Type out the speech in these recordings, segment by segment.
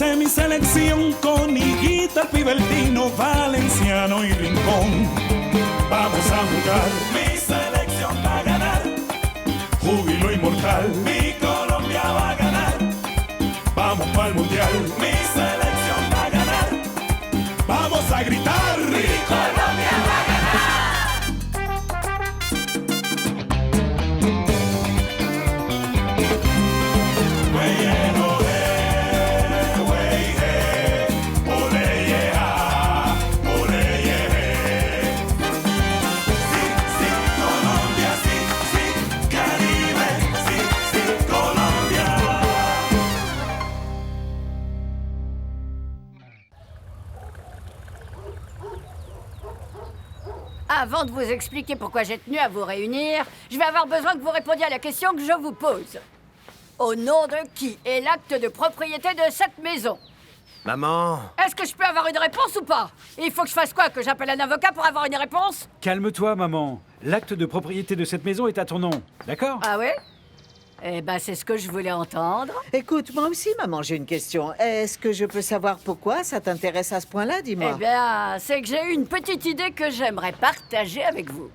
Hice mi selección con Higuita, Pibertino, Valenciano y Rincón. Vamos a jugar. Mi selección va a ganar. Júbilo inmortal. Mi Colombia va a ganar. Vamos para el mundial. Mi selección va a ganar. Vamos a gritar. Mi Colombia va a ganar. Avant de vous expliquer pourquoi j'ai tenu à vous réunir, je vais avoir besoin que vous répondiez à la question que je vous pose. Au nom de qui est l'acte de propriété de cette maison? Maman! Est-ce que je peux avoir une réponse ou pas? Il faut que je fasse quoi? Que j'appelle un avocat pour avoir une réponse? Calme-toi, maman. L'acte de propriété de cette maison est à ton nom, d'accord? Ah ouais? Eh ben, c'est ce que je voulais entendre. Écoute, moi aussi, maman, j'ai une question. Est-ce que je peux savoir pourquoi ça t'intéresse à ce point-là, dis-moi? Eh bien, c'est que j'ai eu une petite idée que j'aimerais partager avec vous.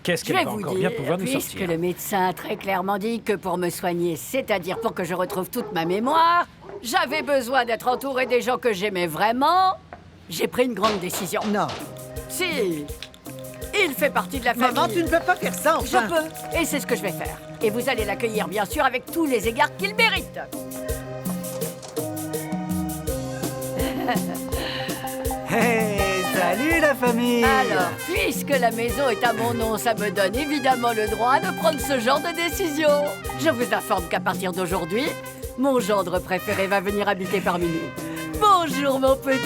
Qu'est-ce Je qu'elle vais va vous encore bien dire, pouvoir nous puisque sortir? le médecin a très clairement dit que pour me soigner, c'est-à-dire pour que je retrouve toute ma mémoire, j'avais besoin d'être entouré des gens que j'aimais vraiment. J'ai pris une grande décision. Non. Si, il fait partie de la famille. Maman, tu ne peux pas faire ça, enfin. Je peux, et c'est ce que je vais faire. Et vous allez l'accueillir, bien sûr, avec tous les égards qu'il mérite. Hey, salut la famille! Alors, puisque la maison est à mon nom, ça me donne évidemment le droit de prendre ce genre de décision. Je vous informe qu'à partir d'aujourd'hui, mon gendre préféré va venir habiter parmi nous. Bonjour, mon petit.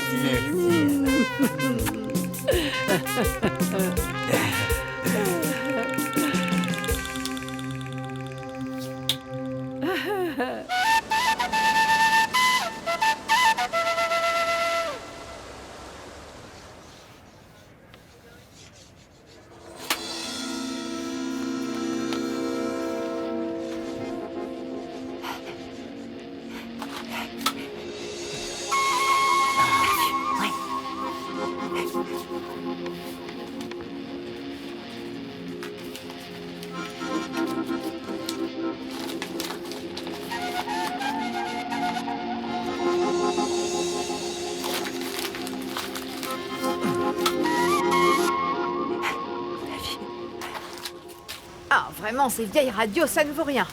Ah, vraiment, ces vieilles radios, ça ne vaut rien.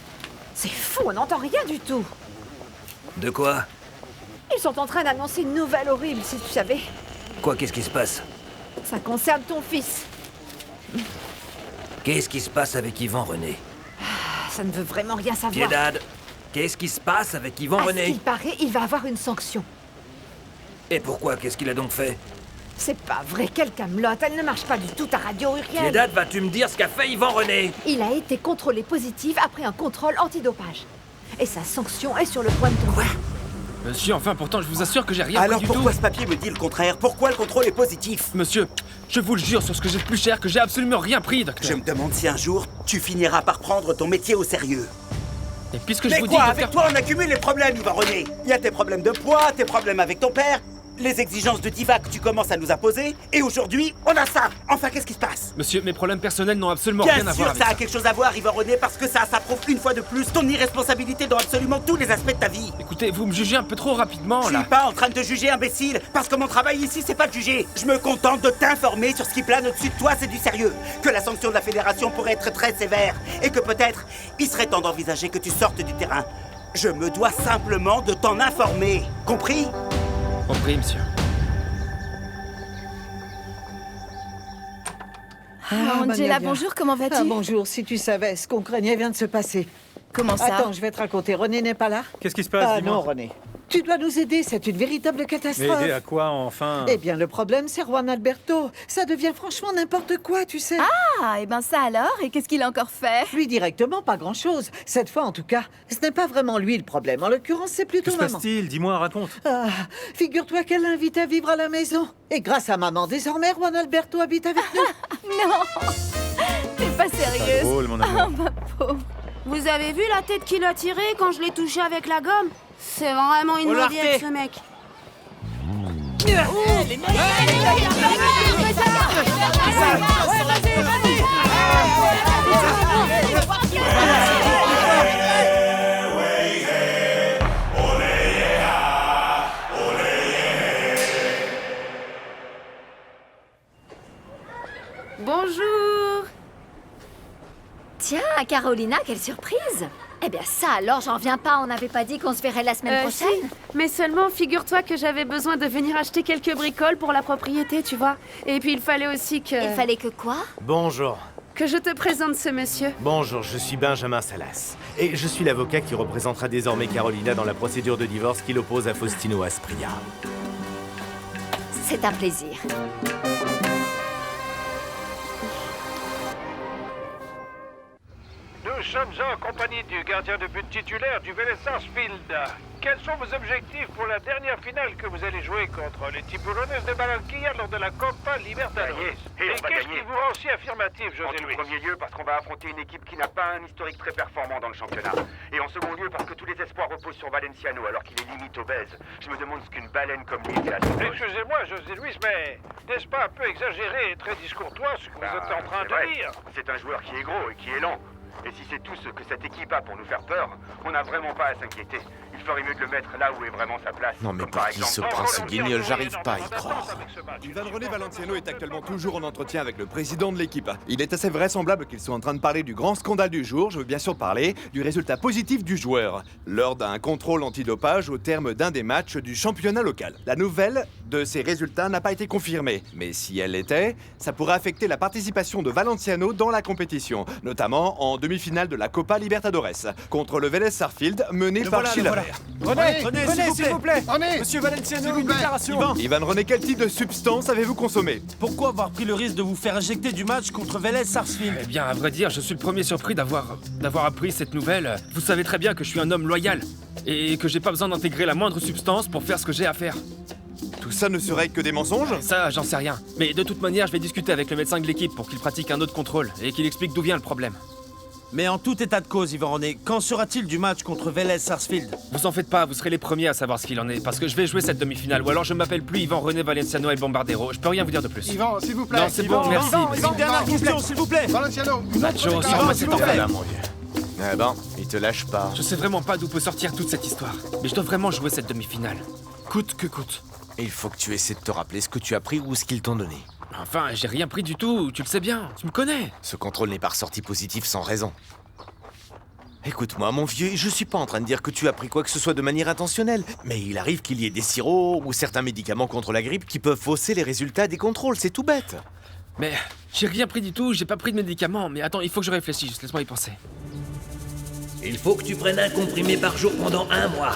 C'est fou, on n'entend rien du tout. De quoi? Ils sont en train d'annoncer une nouvelle horrible, si tu savais. Quoi, qu'est-ce qui se passe? Ça concerne ton fils. Qu'est-ce qui se passe avec Yvan René? Ah, ça ne veut vraiment rien savoir. Piedad, qu'est-ce qui se passe avec Yvan À ce René? qu'il paraît, il va avoir une sanction. Et pourquoi? Qu'est-ce qu'il a donc fait? C'est pas vrai, quelle camelote, elle ne marche pas du tout ta radio, Uriel. Piedad, vas-tu me dire ce qu'a fait Yvan René? Il a été contrôlé positif après un contrôle antidopage. Et sa sanction est sur le point de tomber. Monsieur, enfin, pourtant, je vous assure que j'ai rien Alors pris du pourquoi tout. ce papier me dit le contraire? Pourquoi le contrôle est positif? Monsieur, je vous le jure sur ce que j'ai de plus cher que j'ai absolument rien pris, docteur. Je me demande si un jour, tu finiras par prendre ton métier au sérieux. Et puisque Mais je vous quoi, dis, avec docteur... toi on accumule les problèmes, Yvan René. Il y a tes problèmes de poids, tes problèmes avec ton père, les exigences de diva que tu commences à nous imposer, et aujourd'hui, on a ça. Enfin, qu'est-ce qui se passe? Monsieur, mes problèmes personnels n'ont absolument Bien rien à voir sûr, avec ça ça. a quelque chose à voir, Yvan René, parce que ça prouve une fois de plus ton irresponsabilité dans absolument tous les aspects de ta vie. Écoutez, vous me jugez un peu trop rapidement, Je là. suis pas en train de te juger, imbécile, parce que mon travail ici, c'est pas de juger. Je me contente de t'informer sur ce qui plane au-dessus de toi, c'est du sérieux. Que la sanction de la fédération pourrait être très sévère, et que peut-être, il serait temps d'envisager que tu sortes du terrain. Je me dois simplement de t'en informer. Compris? Compris, monsieur. Ah, Angela, Manuela. bonjour, comment vas-tu? Ah, bonjour, si tu savais, ce qu'on craignait vient de se passer. Comment ça? Attends, je vais te raconter. René n'est pas là? Qu'est-ce qui se passe, Ah dis-moi? non, René. Tu dois nous aider, c'est une véritable Mais catastrophe. aider à quoi, enfin? Eh bien, le problème, c'est Juan Alberto. Ça devient franchement n'importe quoi, tu sais. Ah, et ben ça alors? Et qu'est-ce qu'il a encore fait? Lui directement, pas grand-chose. Cette fois, en tout cas, ce n'est pas vraiment lui le problème. En l'occurrence, c'est Que plutôt se maman. passe-t-il? Dis-moi, raconte. Ah, figure-toi qu'elle l'invite à vivre à la maison. Et grâce à maman, désormais, Juan Alberto habite avec nous. Non! T'es pas Pas sérieuse? drôle, mon Oh, amour. ma pauvre. Vous avez vu la tête qu'il a tirée quand je l'ai touché avec la gomme? C'est vraiment une maudiette, ce mec. Bonjour. Tiens, Carolina, quelle surprise! Eh bien ça alors, j'en reviens pas, on n'avait pas dit qu'on se verrait la semaine prochaine? Si, mais seulement figure-toi que j'avais besoin de venir acheter quelques bricoles pour la propriété, tu vois. Et puis il fallait aussi que... Il fallait que quoi? Bonjour. Que je te présente ce monsieur. Bonjour, je suis Benjamin Salas. Et je suis l'avocat qui représentera désormais Carolina dans la procédure de divorce qui l'oppose à Faustino Aspria. C'est un plaisir. Nous sommes en compagnie du gardien de but titulaire du Vélez Sarsfield. Quels sont vos objectifs pour la dernière finale que vous allez jouer contre les Tiburones de Barranquilla lors de la Copa Libertadores? Et qu'est-ce qui vous rend si affirmatif, José Luis? En premier lieu, parce qu'on va affronter une équipe qui n'a pas un historique très performant dans le championnat. Et en second lieu, parce que tous les espoirs reposent sur Valenciano, alors qu'il est limite obèse. Je me demande ce qu'une baleine comme lui fait à son poste. Excusez-moi, José Luis, mais n'est-ce pas un peu exagéré et très discourtois ce que vous êtes en train de dire? C'est un joueur qui est gros et qui est lent. Et si c'est tout ce que cette équipe a pour nous faire peur, on n'a vraiment pas à s'inquiéter. Il ferait mieux de le mettre là où est vraiment sa place. Non mais pour qui se prend ce guignol, j'arrive pas à y croire. Ivan René Valenciano est actuellement toujours en entretien avec le président de l'équipe. Il est assez vraisemblable qu'ils soient en train de parler du grand scandale du jour. Je veux bien sûr parler du résultat positif du joueur lors d'un contrôle antidopage au terme d'un des matchs du championnat local. La nouvelle de ces résultats n'a pas été confirmée, mais si elle l'était, ça pourrait affecter la participation de Valenciano dans la compétition, notamment en demi-finale de la Copa Libertadores contre le Vélez Sarsfield mené par Chile. René, s'il vous plaît. Monsieur Valenciano, une déclaration. Ivan René, quel type de substance avez-vous consommé? Pourquoi avoir pris le risque de vous faire éjecter du match contre Vélez Sarsfield? Eh bien, à vrai dire, je suis le premier surpris d'avoir appris cette nouvelle. Vous savez très bien que je suis un homme loyal et que j'ai pas besoin d'intégrer la moindre substance pour faire ce que j'ai à faire. Tout ça ne serait que des mensonges? Ça, j'en sais rien. Mais de toute manière, je vais discuter avec le médecin de l'équipe pour qu'il pratique un autre contrôle et qu'il explique d'où vient le problème. Mais en tout état de cause, Ivan René, qu'en sera-t-il du match contre Vélez Sarsfield? Vous en faites pas, vous serez les premiers à savoir ce qu'il en est, parce que je vais jouer cette demi-finale, ou alors je m'appelle plus Ivan René Valenciano El Bombardero. Je peux rien vous dire de plus. Ivan, s'il vous plaît. Non, c'est bon, merci. Une dernière question, s'il vous plaît. Valenciano. Nacho, Ivan, s'il te plaît. Mon vieux. Eh ben, il te lâche pas. Je sais vraiment pas d'où peut sortir toute cette histoire, mais je dois vraiment jouer cette demi-finale. Coûte que coûte. Et il faut que tu essaies de te rappeler ce que tu as pris ou ce qu'ils t'ont donné. Enfin, j'ai rien pris du tout, tu le sais bien, tu me connais. Ce contrôle n'est pas ressorti positif sans raison. Écoute-moi, mon vieux, je suis pas en train de dire que tu as pris quoi que ce soit de manière intentionnelle, mais il arrive qu'il y ait des sirops ou certains médicaments contre la grippe qui peuvent fausser les résultats des contrôles, c'est tout bête. Mais j'ai rien pris du tout, j'ai pas pris de médicaments, mais attends, il faut que je réfléchisse, laisse-moi y penser. Il faut que tu prennes un comprimé par jour pendant 1 mois.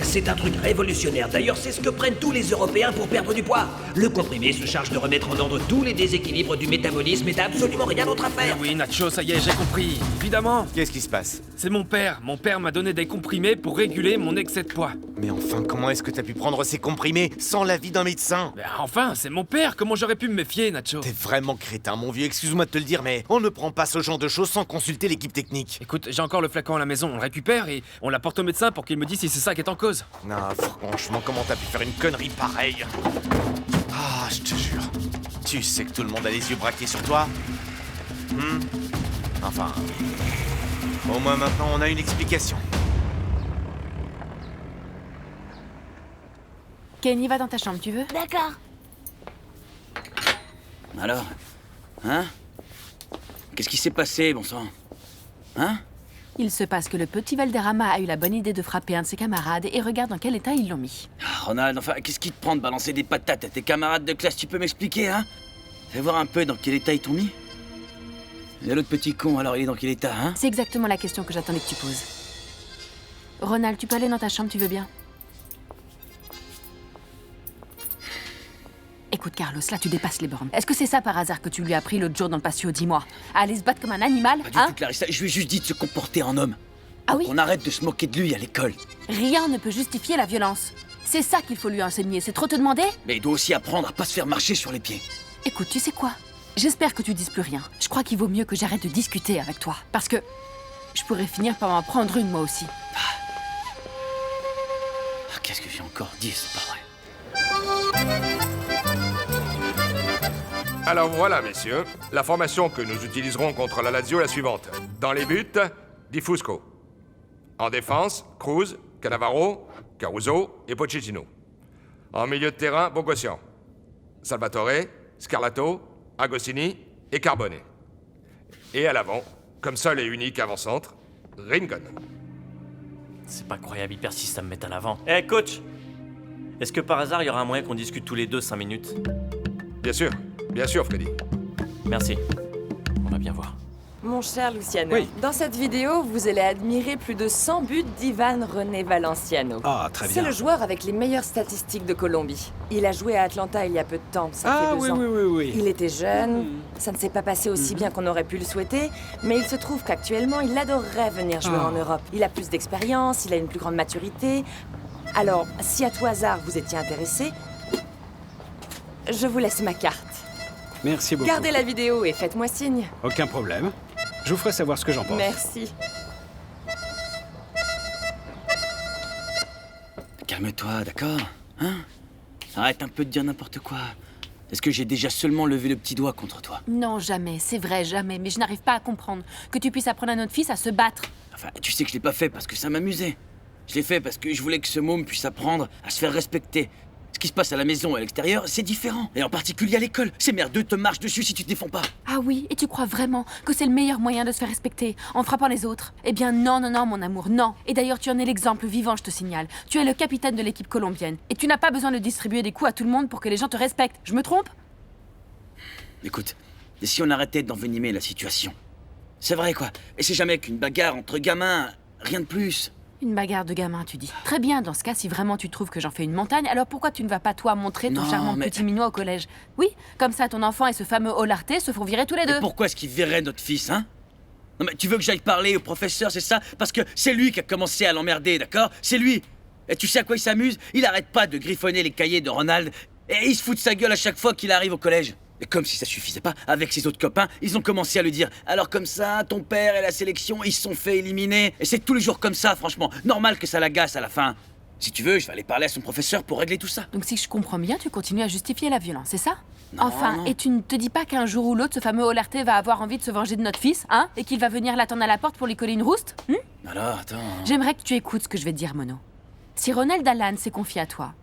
C'est un truc révolutionnaire. D'ailleurs, c'est ce que prennent tous les Européens pour perdre du poids. Le comprimé se charge de remettre en ordre tous les déséquilibres du métabolisme et t'as absolument rien d'autre à faire. Oui, Nacho, ça y est, j'ai compris. Évidemment. Qu'est-ce qui se passe? C'est mon père. Mon père m'a donné des comprimés pour réguler mon excès de poids. Mais enfin, comment est-ce que t'as pu prendre ces comprimés sans l'avis d'un médecin? Ben enfin, c'est mon père. Comment j'aurais pu me méfier, Nacho? T'es vraiment crétin, mon vieux. Excuse-moi de te le dire, mais on ne prend pas ce genre de choses sans consulter l'équipe technique. Écoute, j'ai encore le flacon à la maison. On le récupère et on l'apporte au médecin pour qu'il me dise si c'est ça qui est en cause. Non, franchement, comment t'as pu faire une connerie pareille? Ah, je te jure. Tu sais que tout le monde a les yeux braqués sur toi? Enfin... Au moins maintenant, on a une explication. Kenny, va dans ta chambre, tu veux? D'accord. Alors? Hein? Qu'est-ce qui s'est passé, bon sang? Hein? Il se passe que le petit Valderrama a eu la bonne idée de frapper un de ses camarades et regarde dans quel état ils l'ont mis. Ah, Ronald, enfin, qu'est-ce qui te prend de balancer des patates à tes camarades de classe? Tu peux m'expliquer, hein? Fais voir un peu dans quel état ils t'ont mis. Et l'autre petit con, alors il est dans quel état, hein? C'est exactement la question que j'attendais que tu poses. Ronald, tu peux aller dans ta chambre, tu veux bien? Écoute, Carlos, là tu dépasses les bornes. Est-ce que c'est ça par hasard que tu lui as appris l'autre jour dans le patio? Dis-moi. À aller se battre comme un animal, Pas du tout, Clarissa. Je lui ai juste dit de se comporter en homme. Ah oui? On arrête de se moquer de lui à l'école. Rien ne peut justifier la violence. C'est ça qu'il faut lui enseigner. C'est trop te demander? Mais il doit aussi apprendre à pas se faire marcher sur les pieds. Écoute, tu sais quoi? J'espère que tu dises plus rien. Je crois qu'il vaut mieux que j'arrête de discuter avec toi. Parce que je pourrais finir par m'en prendre une moi aussi. Qu'est-ce que j'ai encore dit, c'est pas vrai. Alors voilà, messieurs, la formation que nous utiliserons contre la Lazio est la suivante. Dans les buts, Di Fusco. En défense, Cruz, Cannavaro, Caruso et Pochettino. En milieu de terrain, Bogossian, Salvatore, Scarlato, Agostini et Carbone. Et à l'avant, comme seul et unique avant-centre, Rincon. C'est pas croyable, il persiste à me mettre à l'avant. Eh, coach! Est-ce que par hasard, il y aura un moyen qu'on discute tous les deux 5 minutes? Bien sûr, Freddy. Merci. On va bien voir. Mon cher Luciano, Oui. dans cette vidéo, vous allez admirer plus de 100 buts d'Ivan René Valenciano. Ah, très bien. C'est le joueur avec les meilleures statistiques de Colombie. Il a joué à Atlanta il y a peu de temps, ça fait 2 ans. Oui. Il était jeune, ça ne s'est pas passé aussi bien qu'on aurait pu le souhaiter, mais il se trouve qu'actuellement, il adorerait venir jouer en Europe. Il a plus d'expérience, il a une plus grande maturité. Alors, si à tout hasard vous étiez intéressé, je vous laisse ma carte. Merci beaucoup. Gardez la vidéo et faites-moi signe. Aucun problème. Je vous ferai savoir ce que j'en pense. Merci. Calme-toi, d'accord? Hein? Arrête un peu de dire n'importe quoi. Est-ce que j'ai déjà seulement levé le petit doigt contre toi? Non, jamais, c'est vrai, jamais. Mais je n'arrive pas à comprendre que tu puisses apprendre à notre fils à se battre. Enfin, tu sais que je l'ai pas fait parce que ça m'amusait. Je l'ai fait parce que je voulais que ce môme puisse apprendre à se faire respecter. Ce qui se passe à la maison et à l'extérieur, c'est différent. Et en particulier à l'école. Ces merdeux te marchent dessus si tu te défends pas. Ah oui, et tu crois vraiment que c'est le meilleur moyen de se faire respecter, en frappant les autres? Eh bien non, non, non, mon amour, non. Et d'ailleurs, tu en es l'exemple vivant, je te signale. Tu es le capitaine de l'équipe colombienne. Et tu n'as pas besoin de distribuer des coups à tout le monde pour que les gens te respectent. Je me trompe? Écoute, et si on arrêtait d'envenimer la situation? C'est vrai, quoi. Et c'est jamais qu'une bagarre entre gamins, rien de plus. Une bagarre de gamin, tu dis. Très bien, dans ce cas, si vraiment tu trouves que j'en fais une montagne, alors pourquoi tu ne vas pas, toi, montrer ton Non, charmant mais- petit minois au collège? Oui, comme ça, ton enfant et ce fameux Olarté se font virer tous les deux. Mais pourquoi est-ce qu'il verrait notre fils, hein? Non mais tu veux que j'aille parler au professeur, c'est ça? Parce que c'est lui qui a commencé à l'emmerder, d'accord? C'est lui. Et tu sais à quoi il s'amuse? Il arrête pas de griffonner les cahiers de Ronald et il se fout de sa gueule à chaque fois qu'il arrive au collège. Et comme si ça suffisait pas, avec ses autres copains, ils ont commencé à lui dire « Alors comme ça, ton père et la sélection, ils se sont fait éliminer. » Et c'est tous les jours comme ça, franchement. Normal que ça l'agace à la fin. Si tu veux, je vais aller parler à son professeur pour régler tout ça. Donc si je comprends bien, tu continues à justifier la violence, c'est ça? Non, Enfin, non. et tu ne te dis pas qu'un jour ou l'autre, ce fameux Olarté va avoir envie de se venger de notre fils, hein? Et qu'il va venir l'attendre à la porte pour lui coller une rouste? Alors, attends... J'aimerais que tu écoutes ce que je vais te dire, Mono. Si Ronald Allan s'est confié à toi,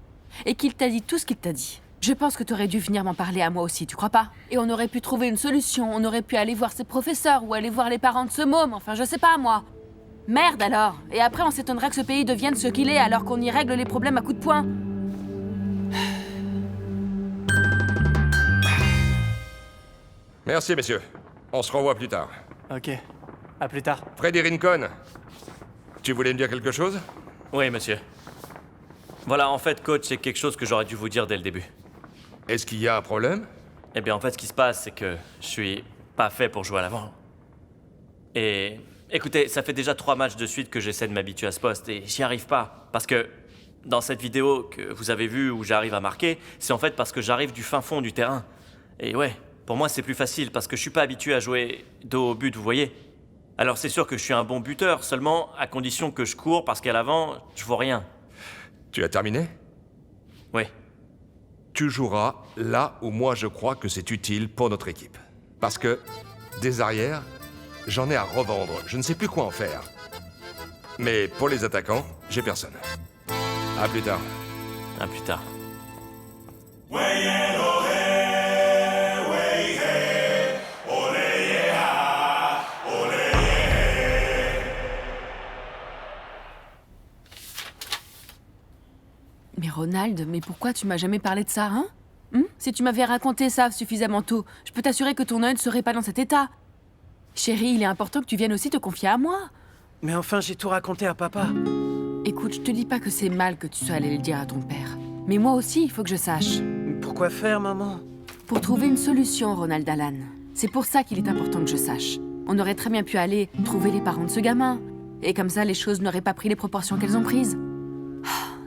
et qu'il t'a dit tout ce qu'il t'a dit, je pense que tu aurais dû venir m'en parler à moi aussi, tu crois pas? Et on aurait pu trouver une solution, on aurait pu aller voir ses professeurs, ou aller voir les parents de ce môme, enfin je sais pas, moi. Merde alors. Et après on s'étonnerait que ce pays devienne ce qu'il est, alors qu'on y règle les problèmes à coups de poing. Merci, messieurs. On se revoit plus tard. Ok. À plus tard. Freddy Rincon, tu voulais me dire quelque chose? Oui, monsieur. Voilà, en fait, coach, c'est quelque chose que j'aurais dû vous dire dès le début. Est-ce qu'il y a un problème? Eh bien, en fait, ce qui se passe, c'est que je suis pas fait pour jouer à l'avant. Et écoutez, ça fait déjà 3 matchs de suite que j'essaie de m'habituer à ce poste et j'y arrive pas. Parce que dans cette vidéo que vous avez vue où j'arrive à marquer, c'est en fait parce que j'arrive du fin fond du terrain. Et ouais, pour moi, c'est plus facile parce que je suis pas habitué à jouer dos au but, vous voyez. Alors c'est sûr que je suis un bon buteur, seulement à condition que je cours parce qu'à l'avant, je vois rien. Tu as terminé? Oui. Tu joueras là où moi je crois que c'est utile pour notre équipe. Parce que des arrières, j'en ai à revendre. Je ne sais plus quoi en faire. Mais pour les attaquants, j'ai personne. À plus tard. À plus tard. Mais Ronald, mais pourquoi tu m'as jamais parlé de ça, hein? Si tu m'avais raconté ça suffisamment tôt, je peux t'assurer que ton œil ne serait pas dans cet état. Chérie, il est important que tu viennes aussi te confier à moi. Mais enfin, j'ai tout raconté à papa. Écoute, je te dis pas que c'est mal que tu sois allé le dire à ton père. Mais moi aussi, il faut que je sache. Pourquoi faire, maman? Pour trouver une solution, Ronald Allan. C'est pour ça qu'il est important que je sache. On aurait très bien pu aller trouver les parents de ce gamin. Et comme ça, les choses n'auraient pas pris les proportions qu'elles ont prises.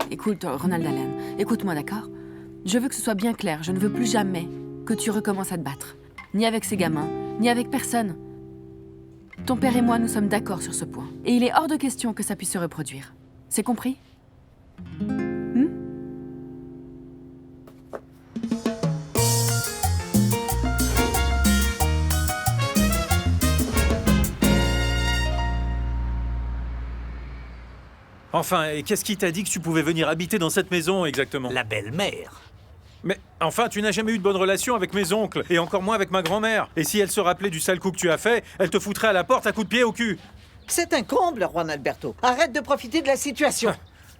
Écoute, Ronald Allan, écoute-moi, d'accord? Je veux que ce soit bien clair, je ne veux plus jamais que tu recommences à te battre. Ni avec ces gamins, ni avec personne. Ton père et moi, nous sommes d'accord sur ce point. Et il est hors de question que ça puisse se reproduire. C'est compris? Enfin, et qu'est-ce qui t'a dit que tu pouvais venir habiter dans cette maison, exactement? La belle-mère. Mais enfin, tu n'as jamais eu de bonne relation avec mes oncles, et encore moins avec ma grand-mère. Et si elle se rappelait du sale coup que tu as fait, elle te foutrait à la porte à coups de pied au cul. C'est un comble, Juan Alberto. Arrête de profiter de la situation.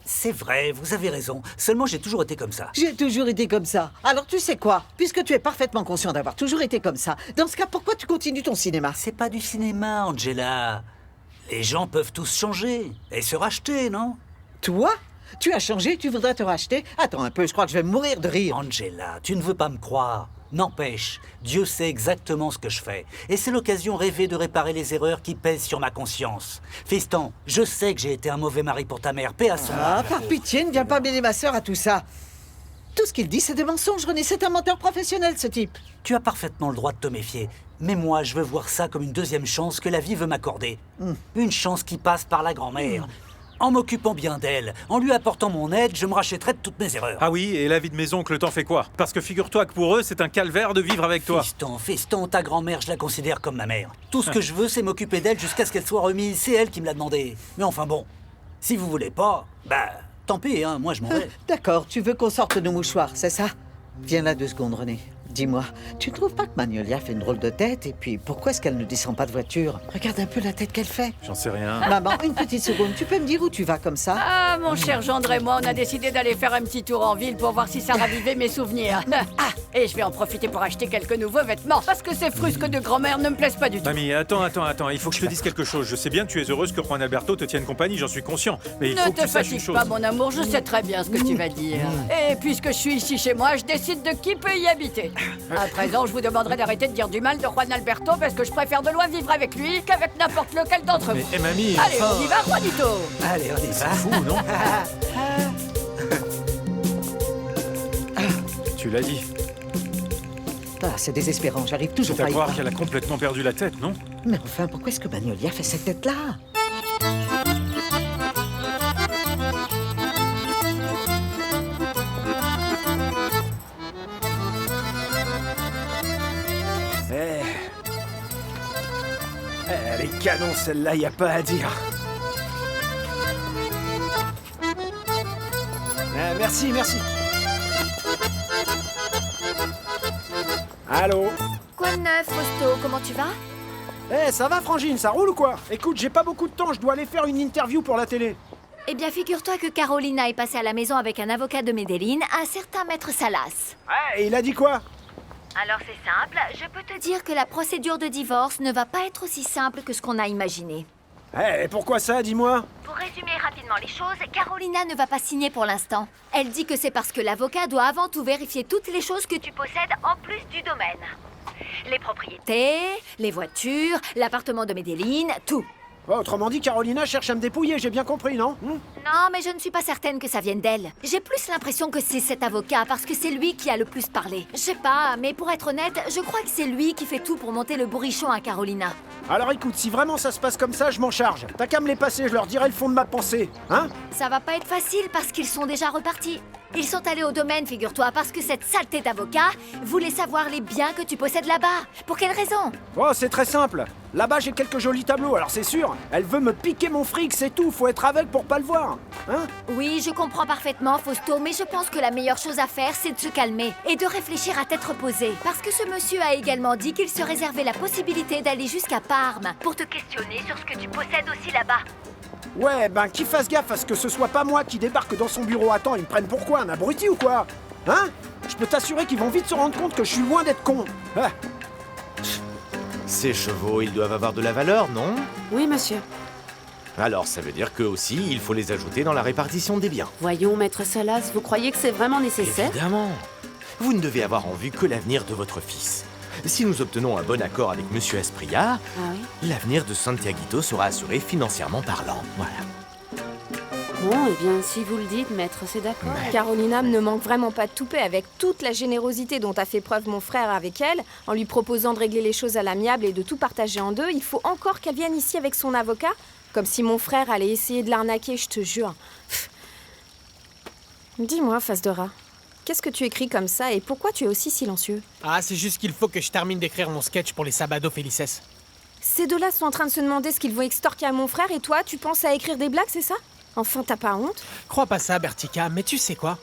C'est vrai, vous avez raison. Seulement, j'ai toujours été comme ça. J'ai toujours été comme ça. Alors tu sais quoi? Puisque tu es parfaitement conscient d'avoir toujours été comme ça, dans ce cas, pourquoi tu continues ton cinéma? C'est pas du cinéma, Angela. Les gens peuvent tous changer et se racheter, non? Toi? Tu as changé, tu voudrais te racheter? Attends un peu, je crois que je vais mourir de rire. Angela, tu ne veux pas me croire. N'empêche, Dieu sait exactement ce que je fais. Et c'est l'occasion rêvée de réparer les erreurs qui pèsent sur ma conscience. Fiston, je sais que j'ai été un mauvais mari pour ta mère, paix à son âme. Par pitié, ne viens pas mêler ma sœur à tout ça. Tout ce qu'il dit, c'est des mensonges, René. C'est un menteur professionnel, ce type. Tu as parfaitement le droit de te méfier. Mais moi, je veux voir ça comme une deuxième chance que la vie veut m'accorder. Une chance qui passe par la grand-mère. En m'occupant bien d'elle, en lui apportant mon aide, je me rachèterai de toutes mes erreurs. Ah oui, et la vie de mes oncles t'en fait quoi? Parce que figure-toi que pour eux, c'est un calvaire de vivre avec toi. Fiston, ta grand-mère, je la considère comme ma mère. Tout ce que je veux, c'est m'occuper d'elle jusqu'à ce qu'elle soit remise. C'est elle qui me l'a demandé. Mais enfin bon, si vous voulez pas, bah, tant pis, hein, moi je m'en vais. D'accord, tu veux qu'on sorte nos mouchoirs, c'est ça? Viens là 2 secondes, René. Dis-moi, tu ne trouves pas que Magnolia fait une drôle de tête? Et puis, pourquoi est-ce qu'elle ne descend pas de voiture? Regarde un peu la tête qu'elle fait. J'en sais rien. Maman, une petite seconde, tu peux me dire où tu vas comme ça? Ah, mon cher Gendre et moi, on a décidé d'aller faire un petit tour en ville pour voir si ça ravivait mes souvenirs. Et je vais en profiter pour acheter quelques nouveaux vêtements, parce que ces frusques de grand-mère ne me plaisent pas du tout. Mamie, attends, il faut que je te dise quelque chose. Je sais bien que tu es heureuse que Juan Alberto te tienne compagnie, j'en suis conscient. Mais il faut que tu saches une chose. Ne te fatigue pas, mon amour, je sais très bien ce que tu vas dire. Et puisque je suis ici chez moi, je décide de qui peut y habiter. À présent, je vous demanderai d'arrêter de dire du mal de Juan Alberto, parce que je préfère de loin vivre avec lui qu'avec n'importe lequel d'entre vous. Mais mamie, allez, enfin... on y va, Juanito. Allez, on y va. C'est fou, non? Tu l'as dit. Ah, c'est désespérant, j'arrive toujours C'est à pas à y croire croire. qu'elle a complètement perdu la tête, non? Mais enfin, pourquoi est-ce que Magnolia fait cette tête-là? Elle est canon celle-là, y a pas à dire. Merci. Allô? Quoi de neuf, Fausto? Comment tu vas? Ça va, Frangine, ça roule ou quoi? Écoute, j'ai pas beaucoup de temps, je dois aller faire une interview pour la télé. Eh bien, figure-toi que Carolina est passée à la maison avec un avocat de Medellín, un certain maître Salas. Et il a dit quoi? Alors c'est simple, je peux te dire que la procédure de divorce ne va pas être aussi simple que ce qu'on a imaginé. Et pourquoi ça, dis-moi? Pour résumer rapidement les choses, Carolina ne va pas signer pour l'instant. Elle dit que c'est parce que l'avocat doit avant tout vérifier toutes les choses que tu possèdes en plus du domaine. Les propriétés, les voitures, l'appartement de Medellín, tout. Autrement dit, Carolina cherche à me dépouiller, j'ai bien compris, non? Non, mais je ne suis pas certaine que ça vienne d'elle. J'ai plus l'impression que c'est cet avocat, parce que c'est lui qui a le plus parlé. Je sais pas, mais pour être honnête, je crois que c'est lui qui fait tout pour monter le bourrichon à Carolina. Alors écoute, si vraiment ça se passe comme ça, je m'en charge. T'as qu'à me les passer, je leur dirai le fond de ma pensée, hein? Ça va pas être facile, parce qu'ils sont déjà repartis. Ils sont allés au domaine, figure-toi, parce que cette saleté d'avocat voulait savoir les biens que tu possèdes là-bas. Pour quelle raison? Oh, c'est très simple. Là-bas, j'ai quelques jolis tableaux, alors c'est sûr. Elle veut me piquer mon fric, c'est tout. Faut être aveugle pour pas le voir. Hein? Oui, je comprends parfaitement, Fausto, mais je pense que la meilleure chose à faire, c'est de se calmer et de réfléchir à tête reposée. Parce que ce monsieur a également dit qu'il se réservait la possibilité d'aller jusqu'à Parme pour te questionner sur ce que tu possèdes aussi là-bas. Ouais, ben qu'il fasse gaffe à ce que ce soit pas moi qui débarque dans son bureau à temps. Ils me prennent pour quoi, un abruti ou quoi? Hein? Je peux t'assurer qu'ils vont vite se rendre compte que je suis loin d'être con. Ah. Ces chevaux, ils doivent avoir de la valeur, non? Oui, monsieur. Alors, ça veut dire qu'eux aussi, il faut les ajouter dans la répartition des biens. Voyons, maître Salas, vous croyez que c'est vraiment nécessaire? Évidemment. Vous ne devez avoir en vue que l'avenir de votre fils. Si nous obtenons un bon accord avec Monsieur Asprilla, l'avenir de Santiaguito sera assuré financièrement parlant. Voilà. Bon, eh bien, si vous le dites, maître, c'est d'accord. Carolina ne manque vraiment pas de toupet avec toute la générosité dont a fait preuve mon frère avec elle, en lui proposant de régler les choses à l'amiable et de tout partager en deux. Il faut encore qu'elle vienne ici avec son avocat, comme si mon frère allait essayer de l'arnaquer, je te jure. Dis-moi, face de rat, qu'est-ce que tu écris comme ça et pourquoi tu es aussi silencieux? Ah, c'est juste qu'il faut que je termine d'écrire mon sketch pour les Sabado Felices. Ces deux-là sont en train de se demander ce qu'ils vont extorquer à mon frère et toi, tu penses à écrire des blagues, c'est ça? Enfin, t'as pas honte? Crois pas ça, Bertica, mais tu sais quoi?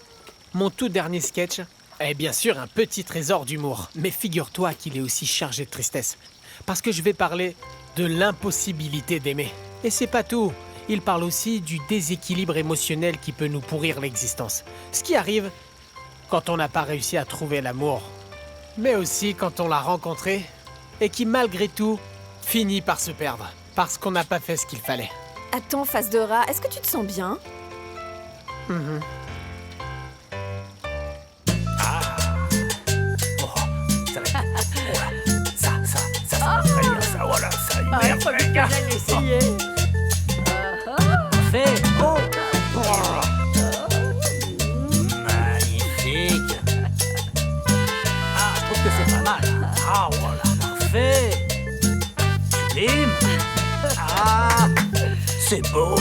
Mon tout dernier sketch est bien sûr un petit trésor d'humour, mais figure-toi qu'il est aussi chargé de tristesse. Parce que je vais parler de l'impossibilité d'aimer. Et c'est pas tout. Il parle aussi du déséquilibre émotionnel qui peut nous pourrir l'existence. Ce qui arrive quand on n'a pas réussi à trouver l'amour. Mais aussi quand on l'a rencontré et qui, malgré tout, finit par se perdre. Parce qu'on n'a pas fait ce qu'il fallait. Attends, face de rat, est-ce que tu te sens bien? Voilà, ça y Ah, il faut bien que j'aille l'essayer. Fait. Oh. Magnifique. Ah, je trouve que c'est pas mal. Ah, voilà, parfait. Sublime. Ah, c'est beau.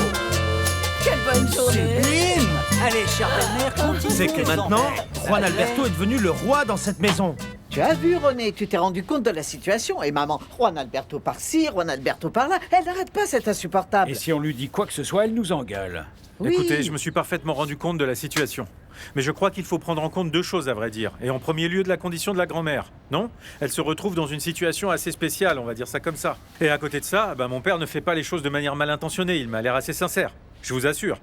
Quelle bonne journée. Sublime. Allez, chère belle-mère, continue. C'est que maintenant, Juan Alberto est devenu le roi dans cette maison. Tu as vu, René, tu t'es rendu compte de la situation. Et maman, Juan Alberto par-ci, Juan Alberto par-là. Elle n'arrête pas, c'est insupportable. Et si on lui dit quoi que ce soit, elle nous engueule. Oui. Écoutez, je me suis parfaitement rendu compte de la situation. Mais je crois qu'il faut prendre en compte deux choses, à vrai dire. Et en premier lieu, de la condition de la grand-mère. Non? Elle se retrouve dans une situation assez spéciale, on va dire ça comme ça. Et à côté de ça, mon père ne fait pas les choses de manière mal intentionnée. Il m'a l'air assez sincère. Je vous assure.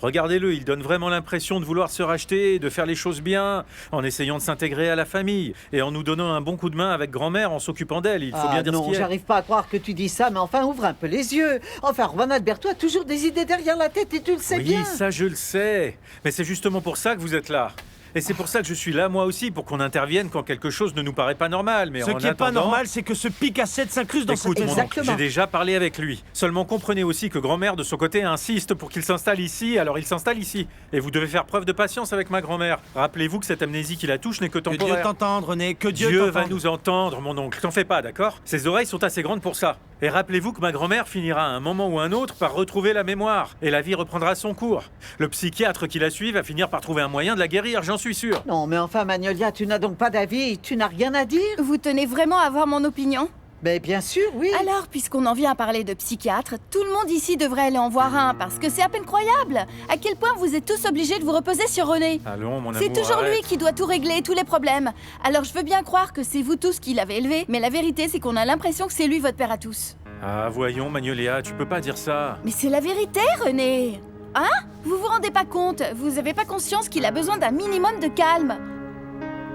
Regardez-le, il donne vraiment l'impression de vouloir se racheter et de faire les choses bien, en essayant de s'intégrer à la famille, et en nous donnant un bon coup de main avec grand-mère en s'occupant d'elle. Il faut bien dire ce non, qui est. j'arrive pas à croire que tu dis ça, mais enfin, ouvre un peu les yeux. Enfin, Juan Alberto a toujours des idées derrière la tête et tu le sais bien. Oui, ça je le sais. Mais c'est justement pour ça que vous êtes là. Et c'est pour ça que je suis là, moi aussi, pour qu'on intervienne quand quelque chose ne nous paraît pas normal. Mais Ce qui est pas normal, c'est que ce Picassette s'incruste dans cette maison. Écoute, j'ai déjà parlé avec lui. Seulement comprenez aussi que grand-mère, de son côté, insiste pour qu'il s'installe ici, alors il s'installe ici. Et vous devez faire preuve de patience avec ma grand-mère. Rappelez-vous que cette amnésie qui la touche n'est que temporaire. Que Dieu t'entende, René, que Dieu va t'entende. nous entendre, mon oncle. T'en fais pas, d'accord? Ses oreilles sont assez grandes pour ça. Et rappelez-vous que ma grand-mère finira à un moment ou un autre par retrouver la mémoire. Et la vie reprendra son cours. Le psychiatre qui la suit va finir par trouver un moyen de la guérir, j'en suis sûr. Non, mais enfin, Magnolia, tu n'as donc pas d'avis, tu n'as rien à dire? Vous tenez vraiment à avoir mon opinion? Mais bien sûr, oui. Alors, puisqu'on en vient à parler de psychiatre, tout le monde ici devrait aller en voir un, parce que c'est à peine croyable. À quel point vous êtes tous obligés de vous reposer sur René. Allons, mon amour, C'est toujours arrête. lui qui doit tout régler, tous les problèmes. Alors je veux bien croire que c'est vous tous qui l'avez élevé, mais la vérité c'est qu'on a l'impression que c'est lui votre père à tous. Ah, voyons, Magnolia, tu peux pas dire ça. Mais c'est la vérité, René. Hein? Vous vous rendez pas compte? Vous avez pas conscience qu'il a besoin d'un minimum de calme?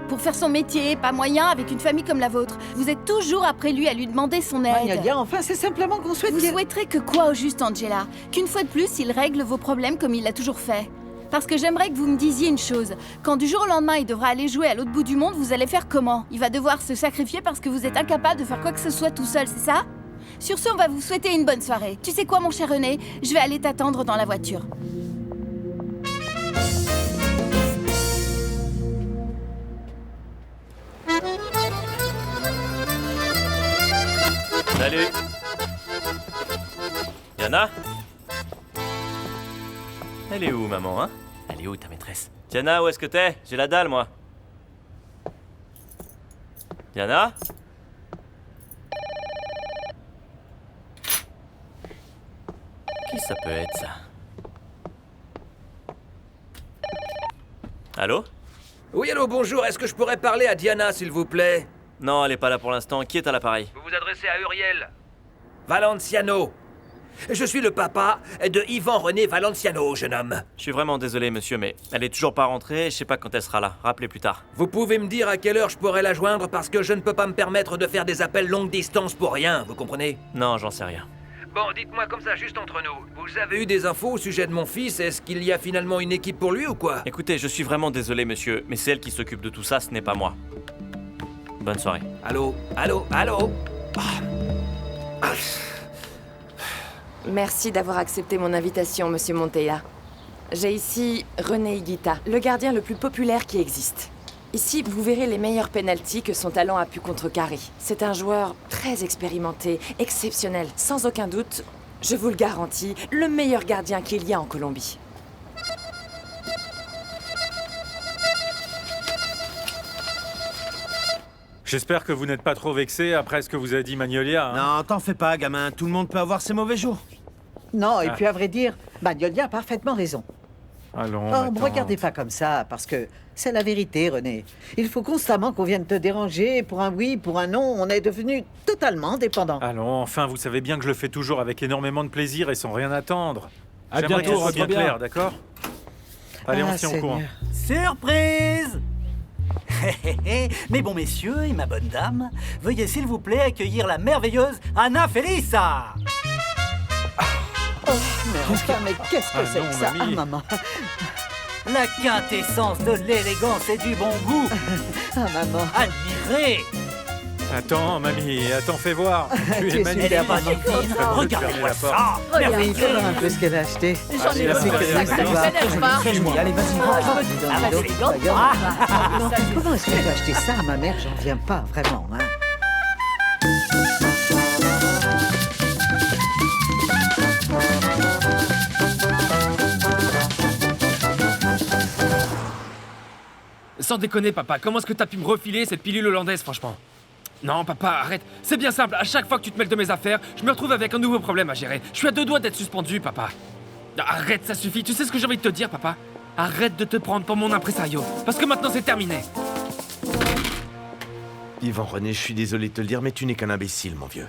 Pour faire son métier, pas moyen avec une famille comme la vôtre. Vous êtes toujours après lui à lui demander son aide. Magnolia, enfin, c'est simplement qu'on souhaite... Vous souhaiterez que quoi au juste, Angela? Qu'une fois de plus, il règle vos problèmes comme il l'a toujours fait. Parce que j'aimerais que vous me disiez une chose. Quand du jour au lendemain, il devra aller jouer à l'autre bout du monde, vous allez faire comment? Il va devoir se sacrifier parce que vous êtes incapable de faire quoi que ce soit tout seul, c'est ça? Sur ce, on va vous souhaiter une bonne soirée. Tu sais quoi, mon cher René? Je vais aller t'attendre dans la voiture. Salut. Diana? Elle est où, maman, hein? Elle est où, ta maîtresse? Diana, où est-ce que t'es? J'ai la dalle, moi. Diana? Qui ça peut être, ça? Allô? Oui, allô, bonjour. Est-ce que je pourrais parler à Diana, s'il vous plaît? Non, elle est pas là pour l'instant. Qui est à l'appareil? Vous vous adressez à Uriel Valenciano. Je suis le papa de Yvan-René Valenciano, jeune homme. Je suis vraiment désolé, monsieur, mais elle est toujours pas rentrée et je sais pas quand elle sera là. Rappelez plus tard. Vous pouvez me dire à quelle heure je pourrais la joindre parce que je ne peux pas me permettre de faire des appels longue distance pour rien, vous comprenez? Non, j'en sais rien. Bon, dites-moi comme ça, juste entre nous. Vous avez eu des infos au sujet de mon fils? Est-ce qu'il y a finalement une équipe pour lui ou quoi? Écoutez, je suis vraiment désolé, monsieur, mais c'est elle qui s'occupe de tout ça, ce n'est pas moi. Bonne soirée. Allô? Allô? Allô? Merci d'avoir accepté mon invitation, monsieur Montella. J'ai ici René Higuita, le gardien le plus populaire qui existe. Ici, vous verrez les meilleurs pénaltys que son talent a pu contrecarrer. C'est un joueur très expérimenté, exceptionnel, sans aucun doute, je vous le garantis, le meilleur gardien qu'il y a en Colombie. J'espère que vous n'êtes pas trop vexé après ce que vous a dit Magnolia. Hein. Non, t'en fais pas, gamin. Tout le monde peut avoir ses mauvais jours. Non, et puis à vrai dire, Magnolia a parfaitement raison. Allons, Oh, me regardez pas comme ça, parce que c'est la vérité, René. Il faut constamment qu'on vienne te déranger. Pour un oui, pour un non, on est devenu totalement dépendant. Allons, enfin, vous savez bien que je le fais toujours avec énormément de plaisir et sans rien attendre. À bientôt, qu'il soit bien. bien clair, d'accord? Allez, on se tient au courant. Surprise! Mes bons messieurs et ma bonne dame, veuillez s'il vous plaît accueillir la merveilleuse Anna Felisa. Oh, mais qu'est-ce que c'est non, que ça? mamie. Ah, maman. La quintessence de l'élégance et du bon goût. Ah, maman. Admirez. Attends, mamie, attends, fais voir. Tu es magnifique. Elle est magnifique. Regardez-moi ça. Mais il faut voir un peu ce qu'elle a acheté. J'en ai la besoin, sécurité, ça, voir. ça ne pas. Très joli. Allez, vas-y, non, comment est-ce qu'elle peut acheter ça à ma mère? J'en viens pas, vraiment. Hein. Sans déconner, papa, comment est-ce que t'as pu me refiler cette pilule hollandaise, franchement? Non, papa, arrête. C'est bien simple, à chaque fois que tu te mêles de mes affaires, je me retrouve avec un nouveau problème à gérer. Je suis à 2 doigts d'être suspendu, papa. Arrête, ça suffit. Tu sais ce que j'ai envie de te dire, papa? Arrête de te prendre pour mon impresario, parce que maintenant c'est terminé. Yvan, René, je suis désolé de te le dire, mais tu n'es qu'un imbécile, mon vieux.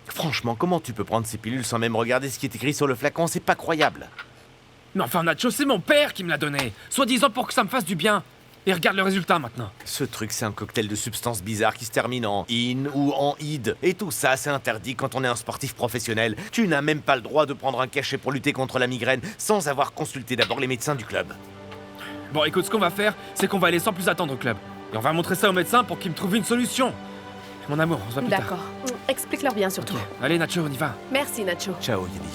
Franchement, comment tu peux prendre ces pilules sans même regarder ce qui est écrit sur le flacon? C'est pas croyable. Mais enfin, Nacho, c'est mon père qui me l'a donné. Soi-disant pour que ça me fasse du bien. Et regarde le résultat maintenant. Ce truc, c'est un cocktail de substances bizarres qui se termine en in ou en id. Et tout ça, c'est interdit quand on est un sportif professionnel. Tu n'as même pas le droit de prendre un cachet pour lutter contre la migraine sans avoir consulté d'abord les médecins du club. Bon, écoute, ce qu'on va faire, c'est qu'on va aller sans plus attendre au club. Et on va montrer ça au médecin pour qu'il me trouve une solution. Mon amour, on se voit plus tard. D'accord. Explique-leur bien surtout. Allez, Nacho, on y va. Merci, Nacho. Ciao, Yeli.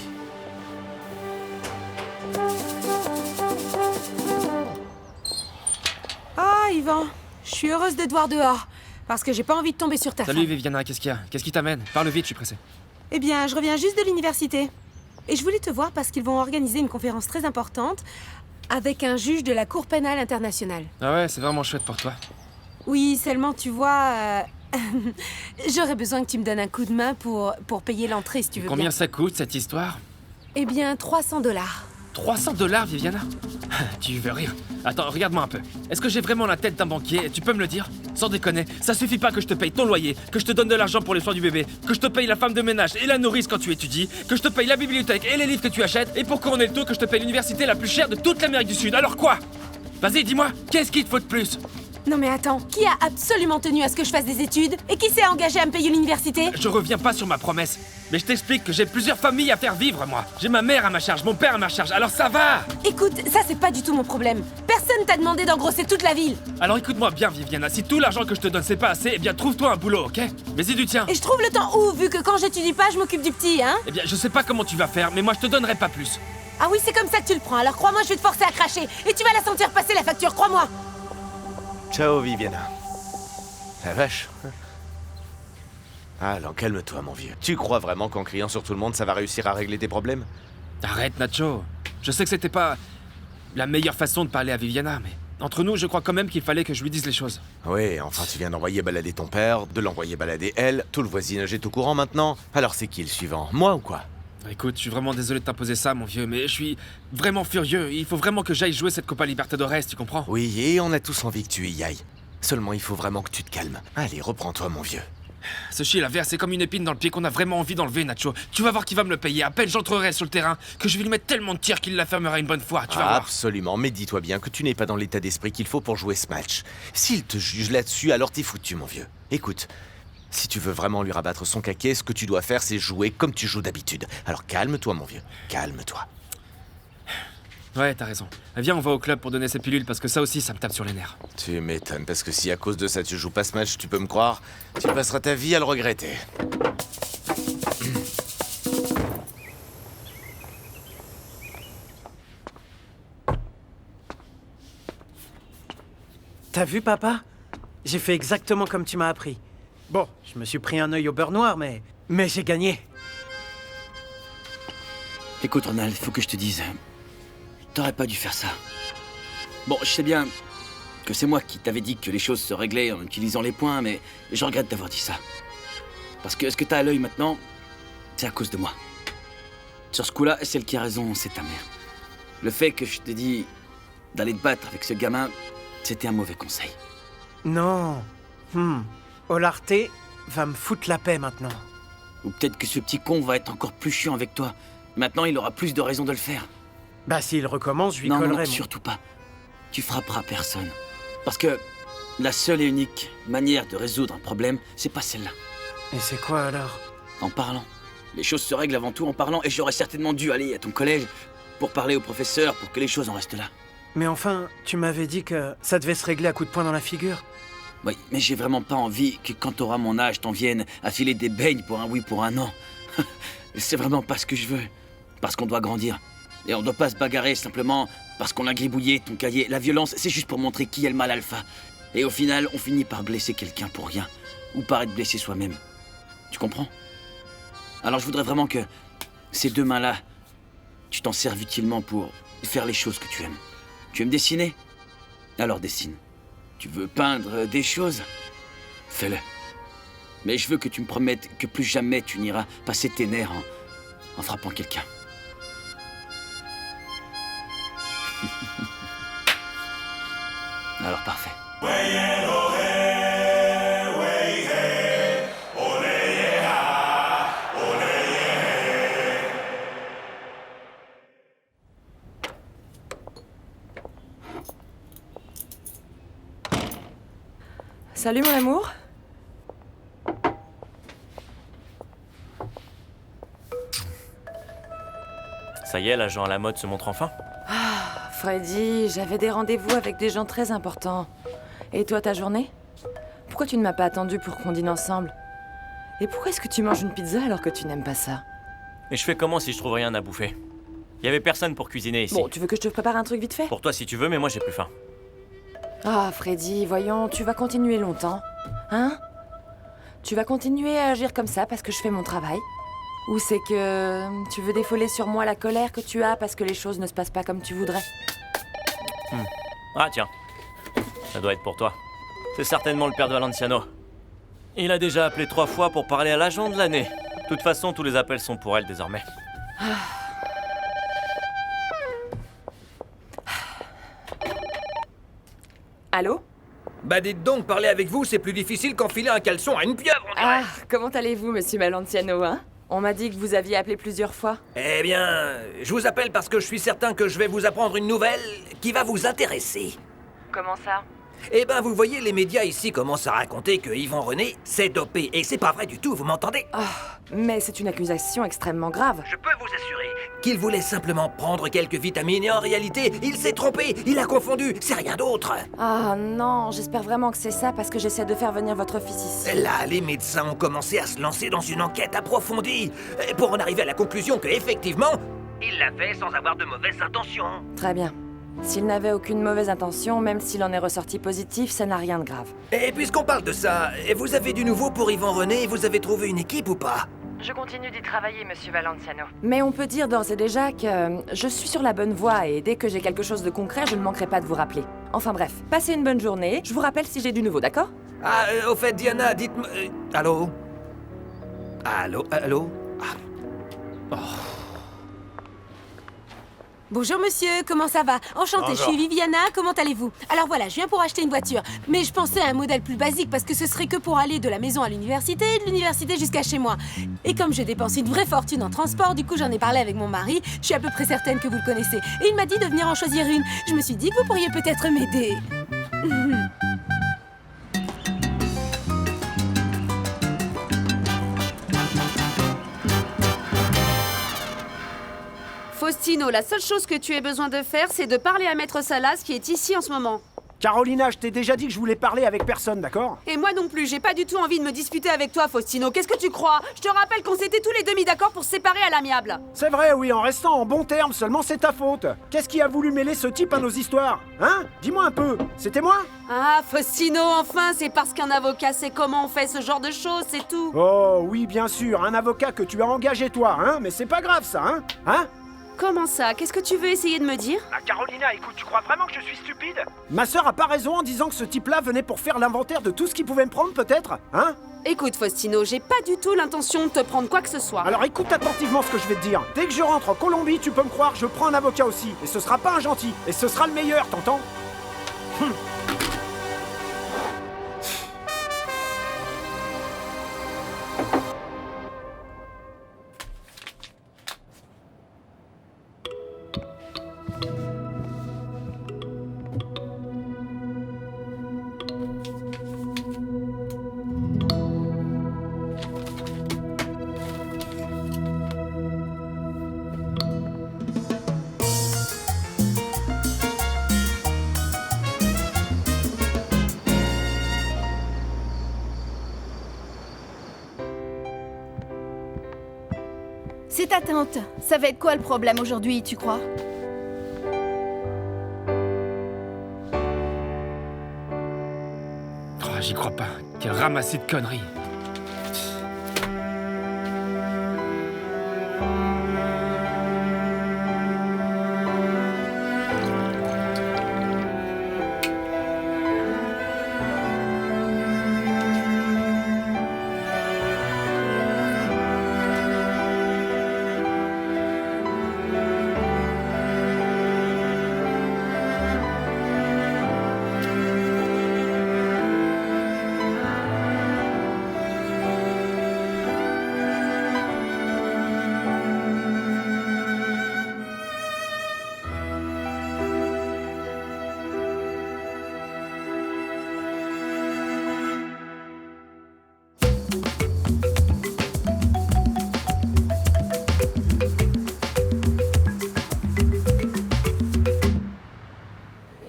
Ah, Yvan, je suis heureuse de te voir dehors. Parce que j'ai pas envie de tomber sur ta Salut, femme. Viviana, qu'est-ce qu'il y a? Qu'est-ce qui t'amène? Parle vite, je suis pressé. Eh bien, je reviens juste de l'université. Et je voulais te voir parce qu'ils vont organiser une conférence très importante avec un juge de la Cour pénale internationale. Ah ouais, c'est vraiment chouette pour toi. Oui, seulement tu vois... J'aurais besoin que tu me donnes un coup de main pour payer l'entrée, si tu veux Combien bien. ça coûte, cette histoire? Eh bien, $300. 300 $, Viviana? Tu veux rire? Attends, regarde-moi un peu. Est-ce que j'ai vraiment la tête d'un banquier? Tu peux me le dire? Sans déconner, ça suffit pas que je te paye ton loyer, que je te donne de l'argent pour les soins du bébé, que je te paye la femme de ménage et la nourrice quand tu étudies, que je te paye la bibliothèque et les livres que tu achètes, et pour couronner le tout, que je te paye l'université la plus chère de toute l'Amérique du Sud. Alors quoi? Vas-y, dis-moi, qu'est-ce qu'il te faut de plus? Non mais attends, qui a absolument tenu à ce que je fasse des études? Et qui s'est engagé à me payer l'université? Je reviens pas sur ma promesse, mais je t'explique que j'ai plusieurs familles à faire vivre, moi. J'ai ma mère à ma charge, mon père à ma charge, alors ça va! Écoute, ça c'est pas du tout mon problème. Personne t'a demandé d'engrosser toute la ville. Alors écoute-moi bien, Viviana, si tout l'argent que je te donne c'est pas assez, eh bien trouve-toi un boulot, ok? Vas-y du tien. Et je trouve le temps où, vu que quand j'étudie pas, je m'occupe du petit, hein? Eh bien, je sais pas comment tu vas faire, mais moi je te donnerai pas plus. Ah oui, c'est comme ça que tu le prends, alors crois-moi, je vais te forcer à cracher. Et tu vas la sentir passer la facture, crois-moi. Ciao, Viviana. La vache. Allons, calme-toi, mon vieux. Tu crois vraiment qu'en criant sur tout le monde, ça va réussir à régler tes problèmes? Arrête, Nacho. Je sais que c'était pas la meilleure façon de parler à Viviana, mais entre nous, je crois quand même qu'il fallait que je lui dise les choses. Oui, enfin, tu viens d'envoyer balader ton père, de l'envoyer balader elle, tout le voisinage est au courant maintenant. Alors c'est qui le suivant? Moi ou quoi? Écoute, je suis vraiment désolé de t'imposer ça, mon vieux, mais je suis vraiment furieux. Il faut vraiment que j'aille jouer cette Copa Libertadores, tu comprends? Oui, et on a tous envie que tu y ailles. Seulement, il faut vraiment que tu te calmes. Allez, reprends-toi, mon vieux. Ce chien la c'est comme une épine dans le pied qu'on a vraiment envie d'enlever, Nacho. Tu vas voir qu'il va me le payer. À peine j'entrerai sur le terrain, que je vais lui mettre tellement de tirs qu'il la fermera une bonne fois, tu vas voir. Absolument, mais dis-toi bien que tu n'es pas dans l'état d'esprit qu'il faut pour jouer ce match. S'il te juge là-dessus, alors t'es foutu, mon vieux. Écoute, si tu veux vraiment lui rabattre son caquet, ce que tu dois faire, c'est jouer comme tu joues d'habitude. Alors calme-toi, mon vieux, calme-toi. Ouais, t'as raison. Viens, on va au club pour donner ces pilules, parce que ça aussi, ça me tape sur les nerfs. Tu m'étonnes, parce que si à cause de ça tu joues pas ce match, tu peux me croire, tu passeras ta vie à le regretter. T'as vu, papa? J'ai fait exactement comme tu m'as appris. Bon, je me suis pris un œil au beurre noir, mais j'ai gagné. Écoute, Ronald, faut que je te dise. T'aurais pas dû faire ça. Bon, je sais bien que c'est moi qui t'avais dit que les choses se réglaient en utilisant les points, mais je regrette d'avoir dit ça. Parce que ce que t'as à l'œil maintenant, c'est à cause de moi. Sur ce coup-là, celle qui a raison, c'est ta mère. Le fait que je t'ai dit d'aller te battre avec ce gamin, c'était un mauvais conseil. Non. Olarte va me foutre la paix maintenant. Ou peut-être que ce petit con va être encore plus chiant avec toi. Maintenant, il aura plus de raisons de le faire. Bah, s'il recommence, je lui collerai. collerai. Non, surtout pas. Tu frapperas personne. Parce que la seule et unique manière de résoudre un problème, c'est pas celle-là. Et c'est quoi alors? En parlant. Les choses se règlent avant tout en parlant, et j'aurais certainement dû aller à ton collège pour parler au professeur, pour que les choses en restent là. Mais enfin, tu m'avais dit que ça devait se régler à coups de poing dans la figure. Oui, mais j'ai vraiment pas envie que quand t'auras mon âge, t'en viennes à filer des beignes pour un oui, pour un non. C'est vraiment pas ce que je veux. Parce qu'on doit grandir. Et on doit pas se bagarrer simplement parce qu'on a gribouillé ton cahier. La violence, c'est juste pour montrer qui est le mal alpha. Et au final, on finit par blesser quelqu'un pour rien. Ou par être blessé soi-même. Tu comprends? Alors je voudrais vraiment que ces deux mains-là, tu t'en serves utilement pour faire les choses que tu aimes. Tu aimes dessiner? Alors dessine. Tu veux peindre des choses? Fais-le. Mais je veux que tu me promettes que plus jamais tu n'iras passer tes nerfs en frappant quelqu'un. Alors parfait. Salut mon amour. Ça y est, l'agent à la mode se montre enfin. Ah, Freddy, j'avais des rendez-vous avec des gens très importants. Et toi, ta journée? Pourquoi tu ne m'as pas attendu pour qu'on dîne ensemble? Et pourquoi est-ce que tu manges une pizza alors que tu n'aimes pas ça? Et je fais comment si je trouve rien à bouffer? Il y avait personne pour cuisiner ici. Bon, tu veux que je te prépare un truc vite fait? Pour toi si tu veux, mais moi j'ai plus faim. Ah, Freddy, voyons, tu vas continuer longtemps. Hein? Tu vas continuer à agir comme ça parce que je fais mon travail? Ou c'est que tu veux défoler sur moi la colère que tu as parce que les choses ne se passent pas comme tu voudrais? Ah tiens, ça doit être pour toi. C'est certainement le père de Valenciano. Il a déjà appelé 3 fois pour parler à l'agent de l'année. De toute façon, tous les appels sont pour elle désormais. Allô? Bah dites donc, parler avec vous, c'est plus difficile qu'enfiler un caleçon à une pieuvre, on dirait. Ah, comment allez-vous, monsieur Valenciano, hein? On m'a dit que vous aviez appelé plusieurs fois. Eh bien, je vous appelle parce que je suis certain que je vais vous apprendre une nouvelle qui va vous intéresser. Comment ça? Eh ben, vous voyez, les médias ici commencent à raconter que Yvan René s'est dopé. Et c'est pas vrai du tout, vous m'entendez? Mais c'est une accusation extrêmement grave. Je peux vous assurer qu'il voulait simplement prendre quelques vitamines et en réalité, il s'est trompé, il a confondu, c'est rien d'autre. Ah non, j'espère vraiment que c'est ça parce que j'essaie de faire venir votre fils ici. Là, les médecins ont commencé à se lancer dans une enquête approfondie pour en arriver à la conclusion que, effectivement, il l'a fait sans avoir de mauvaises intentions. Très bien. S'il n'avait aucune mauvaise intention, même s'il en est ressorti positif, ça n'a rien de grave. Et puisqu'on parle de ça, vous avez du nouveau pour Yvan René? Vous avez trouvé une équipe ou pas? Je continue d'y travailler, monsieur Valenciano. Mais on peut dire d'ores et déjà que je suis sur la bonne voie et dès que j'ai quelque chose de concret, je ne manquerai pas de vous rappeler. Enfin bref, passez une bonne journée. Je vous rappelle si j'ai du nouveau, d'accord? Ah, au fait, Diana, dites-moi... allô? Allô? Allô? Bonjour monsieur, comment ça va? Enchantée, je suis Viviana, comment allez-vous? Alors voilà, je viens pour acheter une voiture, mais je pensais à un modèle plus basique parce que ce serait que pour aller de la maison à l'université et de l'université jusqu'à chez moi. Et comme je dépense une vraie fortune en transport, du coup j'en ai parlé avec mon mari, je suis à peu près certaine que vous le connaissez. Et il m'a dit de venir en choisir une. Je me suis dit que vous pourriez peut-être m'aider. Faustino, la seule chose que tu aies besoin de faire, c'est de parler à Maître Salas qui est ici en ce moment. Carolina, je t'ai déjà dit que je voulais parler avec personne, d'accord? Et moi non plus, j'ai pas du tout envie de me disputer avec toi, Faustino. Qu'est-ce que tu crois? Je te rappelle qu'on s'était tous les deux mis d'accord pour se séparer à l'amiable. C'est vrai, oui, en restant en bons termes, seulement c'est ta faute. Qu'est-ce qui a voulu mêler ce type à nos histoires? Hein? Dis-moi un peu, c'était moi? Ah, Faustino, enfin, c'est parce qu'un avocat sait comment on fait ce genre de choses, c'est tout. Oh, oui, bien sûr, un avocat que tu as engagé toi, hein? Mais c'est pas grave ça, hein? Hein? Comment ça? Qu'est-ce que tu veux essayer de me dire? Ah, Carolina, écoute, tu crois vraiment que je suis stupide? Ma sœur a pas raison en disant que ce type-là venait pour faire l'inventaire de tout ce qu'il pouvait me prendre, peut-être? Hein? Écoute, Faustino, j'ai pas du tout l'intention de te prendre quoi que ce soit. Alors écoute attentivement ce que je vais te dire. Dès que je rentre en Colombie, tu peux me croire, je prends un avocat aussi. Et ce sera pas un gentil. Et ce sera le meilleur, t'entends? C'est ta tante. Ça va être quoi le problème aujourd'hui, tu crois? Oh, j'y crois pas. Quel ramassis de conneries.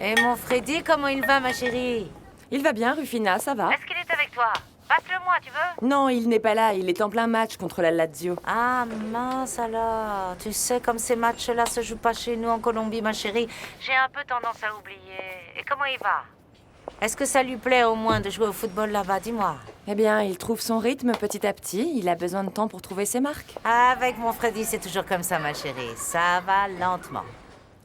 Et mon Freddy, comment il va, ma chérie? Il va bien, Rufina, ça va. Est-ce qu'il est avec toi? Passe-le-moi, tu veux? Non, il n'est pas là, il est en plein match contre la Lazio. Ah mince alors. Tu sais, comme ces matchs-là se jouent pas chez nous en Colombie, ma chérie, j'ai un peu tendance à oublier. Et comment il va? Est-ce que ça lui plaît au moins de jouer au football là-bas? Dis-moi. Eh bien, il trouve son rythme petit à petit, il a besoin de temps pour trouver ses marques. Avec mon Freddy, c'est toujours comme ça, ma chérie. Ça va lentement.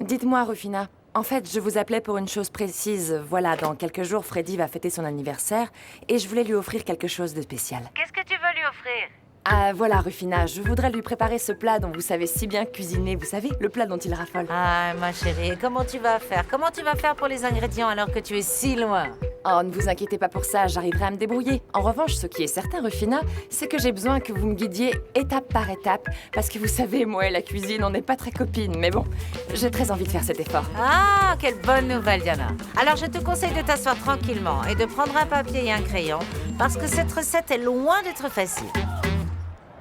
Dites-moi, Rufina, en fait, je vous appelais pour une chose précise. Voilà, dans quelques jours, Freddy va fêter son anniversaire et je voulais lui offrir quelque chose de spécial. Qu'est-ce que tu veux lui offrir? Ah, voilà, Rufina, je voudrais lui préparer ce plat dont vous savez si bien cuisiner, vous savez, le plat dont il raffole. Ah, ma chérie, comment tu vas faire? Comment tu vas faire pour les ingrédients alors que tu es si loin? Oh, ne vous inquiétez pas pour ça, j'arriverai à me débrouiller. En revanche, ce qui est certain, Rufina, c'est que j'ai besoin que vous me guidiez étape par étape, parce que vous savez, moi et la cuisine, on n'est pas très copines, mais bon, j'ai très envie de faire cet effort. Ah, quelle bonne nouvelle, Diana. Alors, je te conseille de t'asseoir tranquillement et de prendre un papier et un crayon, parce que cette recette est loin d'être facile.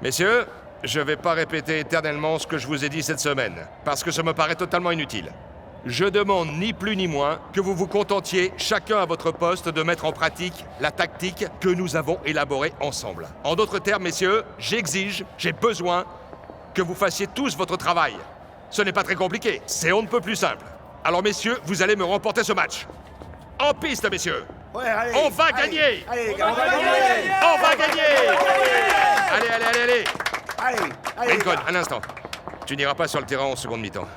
Messieurs, je vais pas répéter éternellement ce que je vous ai dit cette semaine, parce que ça me paraît totalement inutile. Je demande ni plus ni moins que vous vous contentiez, chacun à votre poste, de mettre en pratique la tactique que nous avons élaborée ensemble. En d'autres termes, messieurs, j'exige, j'ai besoin que vous fassiez tous votre travail. Ce n'est pas très compliqué, c'est on ne peut plus simple. Alors messieurs, vous allez me remporter ce match. En piste, messieurs. Ouais, allez, on va gagner. Allez, les gars, on va gagner. On va gagner. Allez. Allez, Lincoln, un instant. Tu n'iras pas sur le terrain en seconde mi-temps.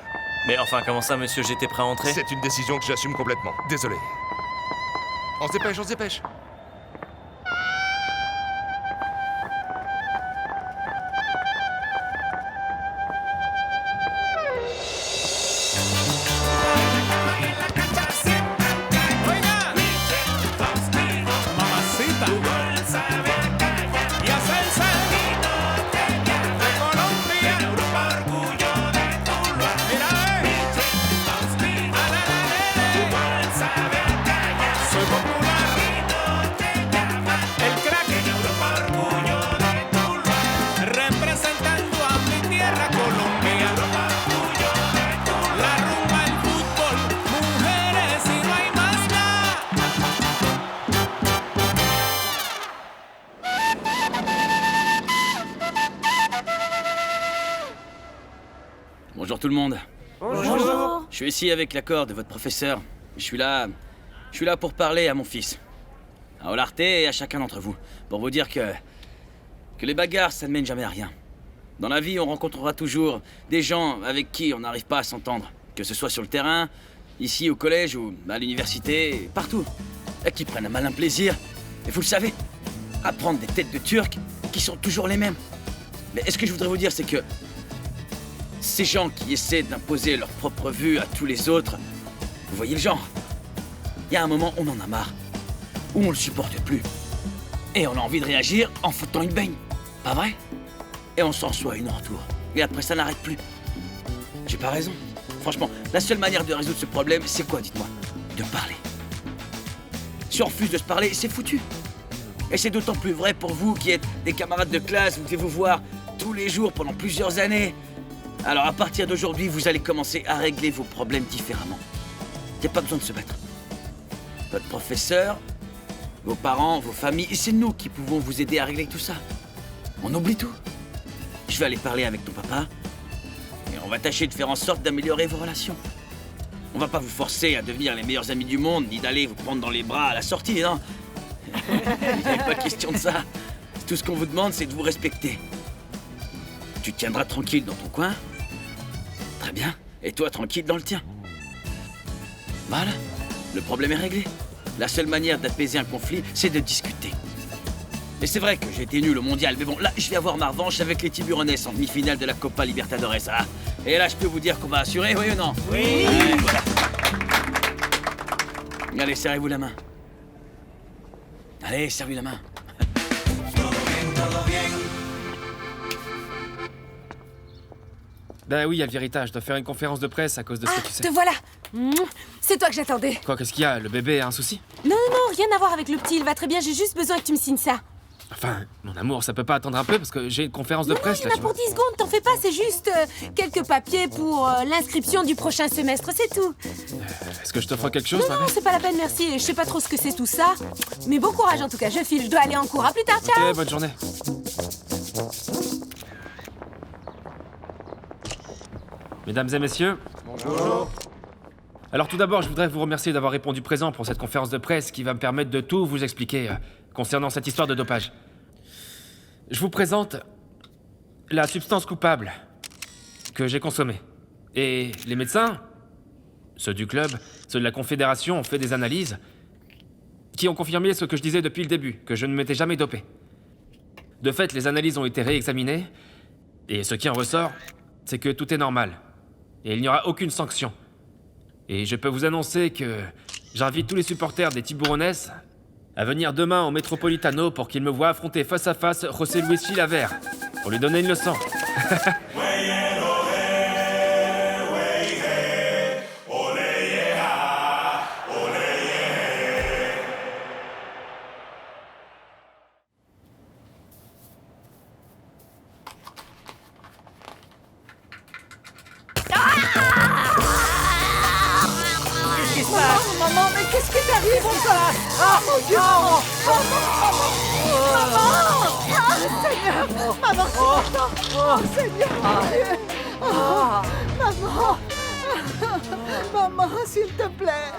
Mais enfin, comment ça, monsieur? J'étais prêt à entrer. C'est une décision que j'assume complètement. Désolé. On se dépêche. Bonjour tout le monde. Bonjour. Je suis ici avec l'accord de votre professeur. Je suis là pour parler à mon fils. À Olarte et à chacun d'entre vous. Pour vous dire que les bagarres, ça ne mène jamais à rien. Dans la vie, on rencontrera toujours des gens avec qui on n'arrive pas à s'entendre. Que ce soit sur le terrain, ici au collège ou à l'université, partout. Et qui prennent un malin plaisir, et vous le savez, à prendre des têtes de Turcs qui sont toujours les mêmes. Mais ce que je voudrais vous dire, c'est que ces gens qui essaient d'imposer leur propre vue à tous les autres, vous voyez le genre. Il y a un moment, on en a marre, où on le supporte plus. Et on a envie de réagir en foutant une baigne. Pas vrai? Et on s'en reçoit une en retour. Et après, ça n'arrête plus. J'ai pas raison. Franchement, la seule manière de résoudre ce problème, c'est quoi, dites-moi? De parler. Si on refuse de se parler, c'est foutu. Et c'est d'autant plus vrai pour vous qui êtes des camarades de classe, vous devez vous voir tous les jours pendant plusieurs années. Alors à partir d'aujourd'hui, vous allez commencer à régler vos problèmes différemment. Il n'y a pas besoin de se battre. Votre professeur, vos parents, vos familles, et c'est nous qui pouvons vous aider à régler tout ça. On oublie tout. Je vais aller parler avec ton papa et on va tâcher de faire en sorte d'améliorer vos relations. On va pas vous forcer à devenir les meilleurs amis du monde, ni d'aller vous prendre dans les bras à la sortie, non. Il n'est pas question de ça. Tout ce qu'on vous demande, c'est de vous respecter. Tu te tiendras tranquille dans ton coin. Très bien. Et toi, tranquille dans le tien. Voilà. Le problème est réglé. La seule manière d'apaiser un conflit, c'est de discuter. Et c'est vrai que j'ai été nul au mondial, mais bon, là, je vais avoir ma revanche avec les Tiburones en demi-finale de la Copa Libertadores, hein. Et là, je peux vous dire qu'on va assurer, oui ou non? Oui. Voilà. Allez, serrez-vous la main. Allez, serrez-vous la main. Ben oui, Alvirita, je dois faire une conférence de presse à cause de ce que tu sais. Te voilà. C'est toi que j'attendais. Quoi, qu'est-ce qu'il y a? Le bébé a un souci? Non, rien à voir avec le petit, il va très bien, j'ai juste besoin que tu me signes ça. Enfin, mon amour, ça peut pas attendre un peu parce que j'ai une conférence de presse là, il y en a pour 10 secondes, t'en fais pas, c'est juste quelques papiers pour l'inscription du prochain semestre, c'est tout. Est-ce que je t'offre quelque chose? Non, c'est pas la peine, merci, je sais pas trop ce que c'est tout ça. Mais bon courage en tout cas, je file, je dois aller en cours, à plus tard, ciao. Ok, bonne journée. Mesdames et messieurs. Bonjour. Alors tout d'abord, je voudrais vous remercier d'avoir répondu présent pour cette conférence de presse qui va me permettre de tout vous expliquer concernant cette histoire de dopage. Je vous présente la substance coupable que j'ai consommée. Et les médecins, ceux du club, ceux de la Confédération ont fait des analyses qui ont confirmé ce que je disais depuis le début, que je ne m'étais jamais dopé. De fait, les analyses ont été réexaminées et ce qui en ressort, c'est que tout est normal. Et il n'y aura aucune sanction. Et je peux vous annoncer que j'invite tous les supporters des Tiburones à venir demain au Metropolitano pour qu'ils me voient affronter face à face José Luis Chilavert, pour lui donner une leçon. Maman, mais qu'est-ce qui t'arrive encore? Ah mon Dieu! Maman! Seigneur! Maman, oh Seigneur, mon Dieu! Maman! Maman, s'il te plaît!